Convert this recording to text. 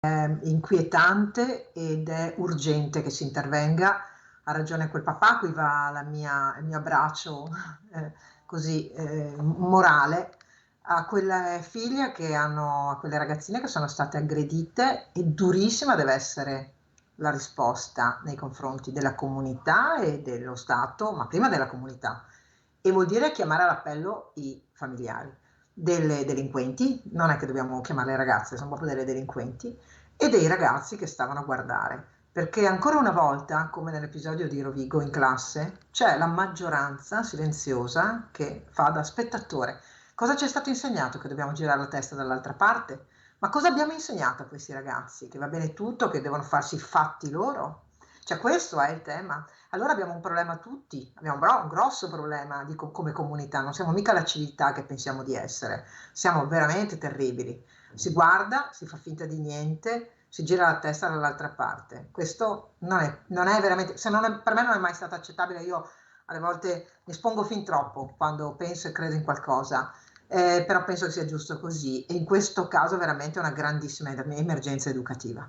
inquietante ed è urgente che si intervenga. Ha ragione quel papà, qui va il mio abbraccio eh, così morale a quelle figlie a quelle ragazzine che sono state aggredite, e durissima deve essere la risposta nei confronti della comunità e dello Stato, ma prima della comunità. E vuol dire chiamare all'appello i familiari delle delinquenti, non è che dobbiamo chiamare le ragazze, sono proprio delle delinquenti, e dei ragazzi che stavano a guardare. Perché ancora una volta, come nell'episodio di Rovigo in classe, c'è la maggioranza silenziosa che fa da spettatore. Cosa ci è stato insegnato? Che dobbiamo girare la testa dall'altra parte? Ma cosa abbiamo insegnato a questi ragazzi? Che va bene tutto, che devono farsi i fatti loro? Cioè questo è il tema. Allora abbiamo un problema tutti, abbiamo però un grosso problema come comunità, non siamo mica la civiltà che pensiamo di essere, siamo veramente terribili. Si guarda, si fa finta di niente, si gira la testa dall'altra parte. Questo non è veramente, se non è, per me non è mai stato accettabile. Io alle volte mi espongo fin troppo quando penso e credo in qualcosa, però penso che sia giusto così, e in questo caso veramente è una grandissima emergenza educativa.